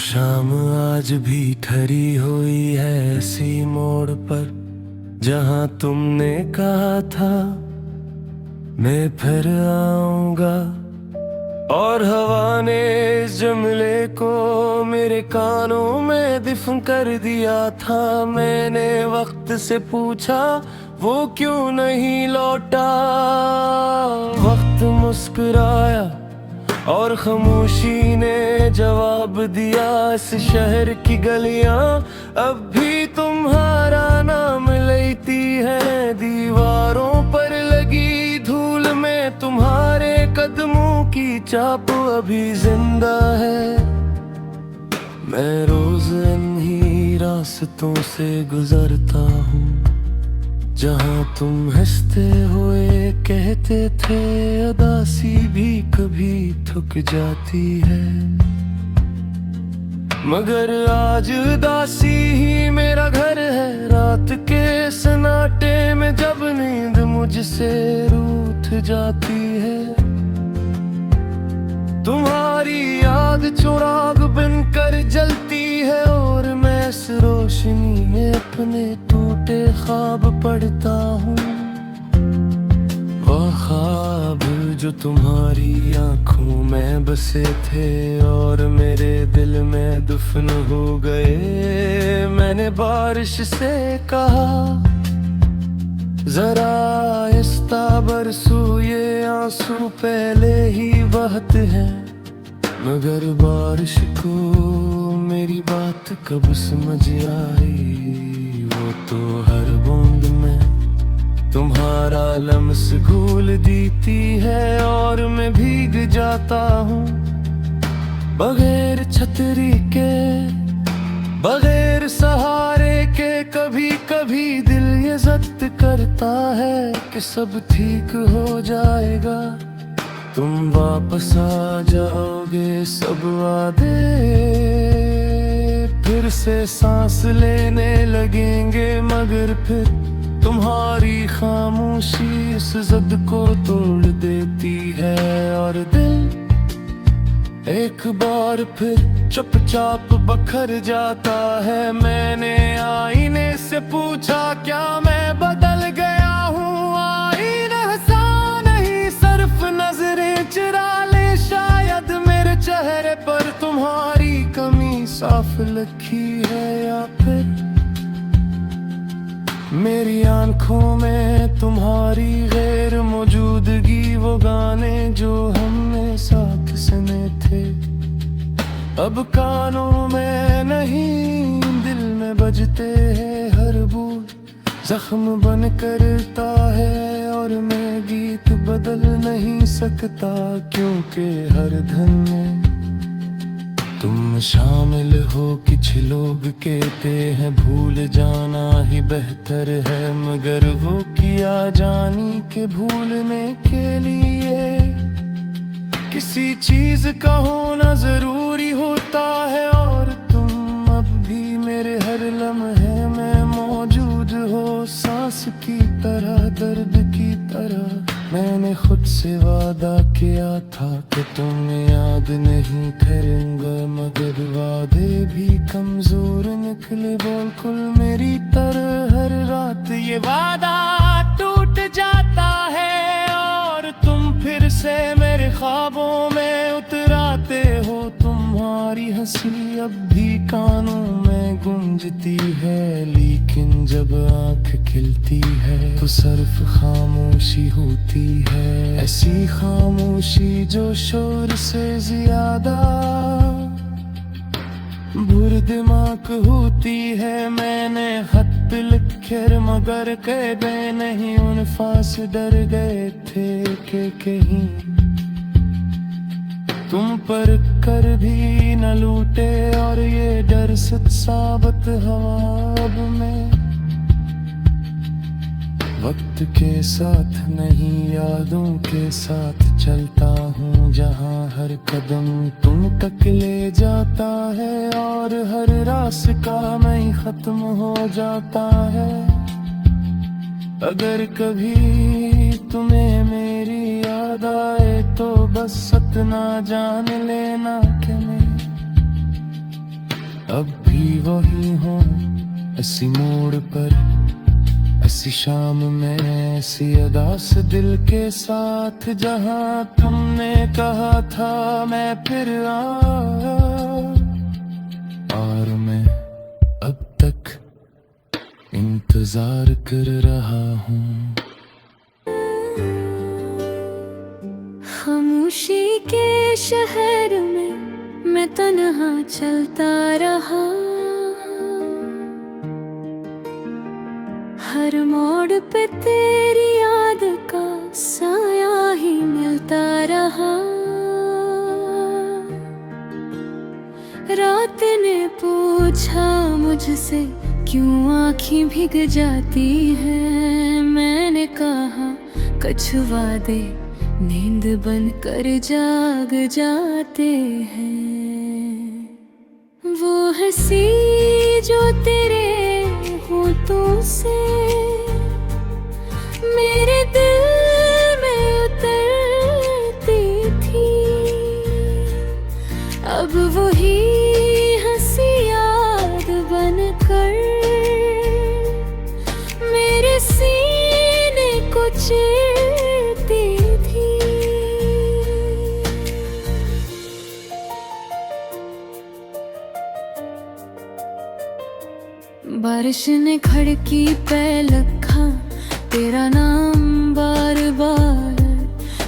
शाम आज भी ठहरी हुई है ऐसी मोड़ पर जहां तुमने कहा था मैं फिर आऊंगा। और हवा ने इस जुमले को मेरे कानों में दफन कर दिया था। मैंने वक्त से पूछा वो क्यों नहीं लौटा। वक्त मुस्कुराया और खामोशी ने जवाब दिया। इस शहर की गलियां अब भी तुम्हारा नाम लेती है। दीवारों पर लगी धूल में तुम्हारे कदमों की छाप अभी जिंदा है। मैं रोज इन्हीं रास्तों से गुजरता हूँ जहाँ तुम हंसते हुए कहते थे उदासी भी कभी थक जाती है। मगर आज उदासी ही मेरा घर है। रात के सन्नाटे में जब नींद मुझसे रूठ जाती है। तुम्हारी याद चिराग बनकर जलती है और मैं इस रोशनी में अपने टूटे ख्वाब पढ़ता हूँ। वह ख्वाब जो तुम्हारी आंखों में बसे थे और मेरे दिल में दफन हो गए। मैंने बारिश से कहा जरा आहिस्ता बरसो, ये आंसू पहले ही बहते हैं। मगर बारिश को मेरी बात कब समझ आई। वो तो हर बूंद में तुम्हारा लम्स घोल देती है और मैं भीग जाता हूँ। बगैर छतरी के बगैर सहारे के कभी कभी दिल ये ज़ब्त करता है कि सब ठीक हो जाएगा। तुम वापस आ जाओगे, सब वादे फिर से सांस लेने लगेंगे। मगर फिर तुम्हारी खामोशी इस ज़द को तोड़ देती है और दिल एक बार फिर चुपचाप बखर जाता है। मैंने आईने से पूछा क्या मैं बदल गया हूँ। आईना हंसा नहीं, सिर्फ नजरें चुरा ले। शायद मेरे चेहरे पर तुम्हारी कमी साफ लिखी है या फिर मेरी आंखों में तुम्हारी गैर मौजूदगी। वो गाने जो हमने साथ सुने थे अब कानों में नहीं दिल में बजते हैं। हर बूंद जख्म बन करता है और मैं गीत बदल नहीं सकता क्योंकि हर धन में तुम शामिल हो। कुछ लोग कहते हैं भूल जाना ही बेहतर है, मगर वो किया जानी के भूलने के लिए किसी चीज का होना जरूरी होता है। और तुम अब भी मेरे हर लम्हे में मौजूद हो, सांस की तरह, दर्द की तरह। मैंने खुद से वादा किया था कि तुम्हें याद नहीं करूंगा, मगर वादे भी कमजोर निकले बिल्कुल मेरी तरह। हर रात ये वादा टूट जाता है और तुम फिर से मेरे ख्वाबों में उतराते हो। तुम्हारी हंसी अब भी कानों में गूंजती है, लेकिन जब आंख खिलती है तो सिर्फ खामोशी होती है। ऐसी खामोशी जो शोर से ज्यादा बुरदिमाग होती है। मैंने खत लिखे मगर कह गए नहीं, उन फास डर गए थे कि कहीं तुम पर कर भी न लूटे। और ये डर सच साबित हुआ अब मैं वक्त के साथ नहीं यादों के साथ चलता हूँ। जहाँ हर कदम तुम तक ले जाता है और हर रास्ता में खत्म हो जाता है। अगर कभी तुम्हें मेरी याद आए तो बस इतना जान लेना कि मैं अब भी वही हूँ, ऐसी मोड़ पर, ऐसी शाम में, ऐसी अदा से दिल के साथ। जहाँ तुमने कहा था मैं फिर आया, और मैं अब तक इंतजार कर रहा हूँ। खामोशी के शहर में मैं तन्हा चलता रहा, हर मोड़ पे तेरी याद का साया ही मिलता रहा। रात ने पूछा मुझसे क्यों आँखें भीग जाती हैं, मैंने कहा कुछ वादे नींद बनकर जाग जाते हैं। वो हंसी जो तेरे होठों से मेरे दिल में उतरती थी, अब वही हंसी याद बनकर मेरे सीने को चीरती थी। बारिश ने खिड़की पे लिखा तेरा नाम बार बार,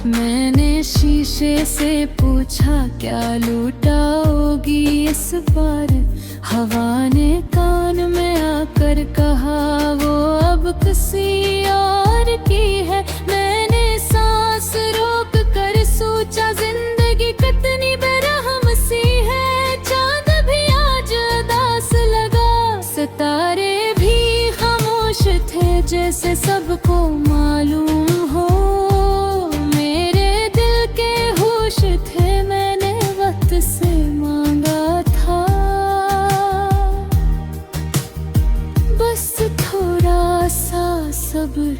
मैंने शीशे से पूछा क्या लुटाओगी इस बार। हवा ने कान में आकर कहा वो अब किसी और की है, मैंने सांस रोक कर सोचा जिंदगी कितनी बेरहम सी है। चांद भी आज उदास लगा, सितारे भी खामोश थे, जैसे सबको मालूम हो मेरे दिल के होश थे, मैंने वक्त से मांगा था बस थोड़ा सा सब्र,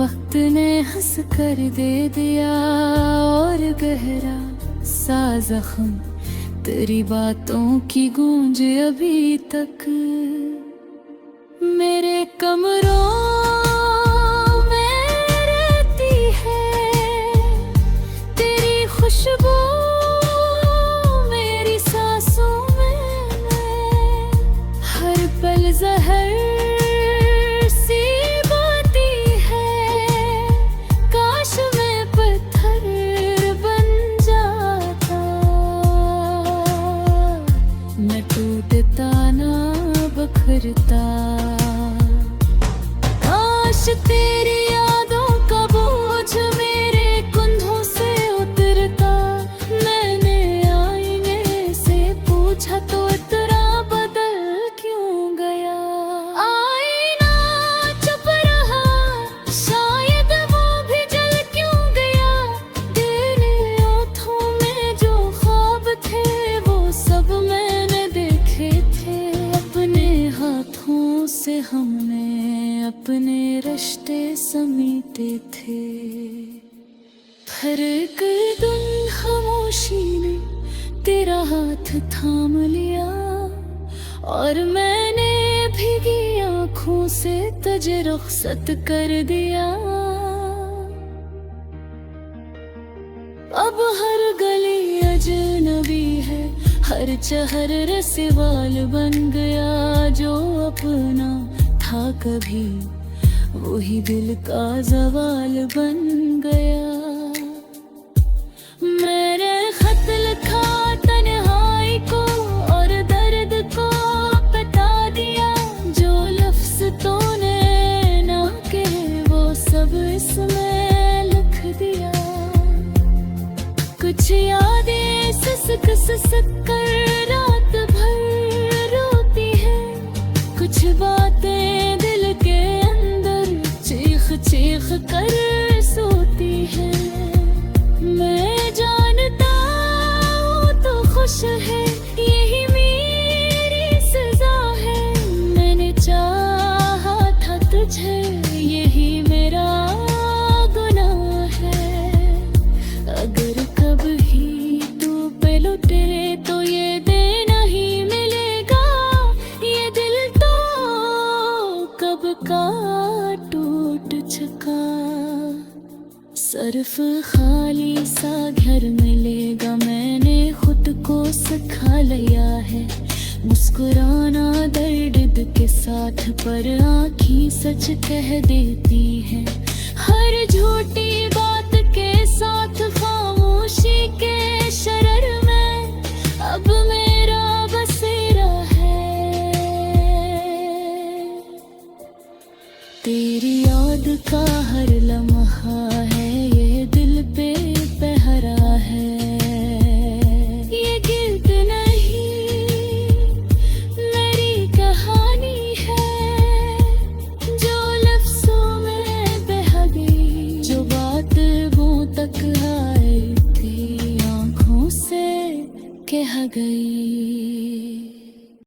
वक्त ने हंस कर दे दिया और गहरा सा जख्म तेरी बातों की गूंज अभी तक मेरे कमरों में रहती है। तेरी खुशबू मेरी सांसों में, हर पल जहर सी बाती है, काश मैं पत्थर बन जाता, न टूटता ना बखरता। काश तेरी यादों का बोझ मेरे कंधों से उतरता, मैंने आईने से पूछा तो इतना बदल क्यों गया। आईना चुप रहा, शायद वो भी जल क्यों गया। तेरे ओठों में जो ख्वाब थे वो सब मैंने देखे थे, अपने हाथों से हमने अपने रिश्ते समीटे थे। फिर गर्दन खामोशी ने तेरा हाथ थाम लिया, और मैंने भीगी आँखों से तुझे रुखसत कर दिया। अब हर गली अजनबी है, हर चहर रसवाल बन गया, जो अपना था कभी वही दिल का जवाल बन गया। मैंने खत लिखा तन्हाई को और दर्द को बता दिया, जो लफ्ज तूने ना कहे वो सब इसमें लिख दिया। कुछ यादें सिसक सिसक कर रात भर रोती है, कुछ बातें दिल के अंदर चीख चीख कर सोती है। बर्फ खाली सा घर मिलेगा, मैंने खुद को सिखा लिया है मुस्कुराना दर्द के साथ, पर आँखें सच कह देती हैं। हर झूठी बात के साथ खामोशी के शरर में अब मेरा बसेरा है। तेरी याद का हर लम्हा है ये दिल पे पहरा है। ये गिल्ट नहीं मेरी कहानी है, जो लफ्जों में बह गई, जो बात वो तक आई थी आँखों से कह गई।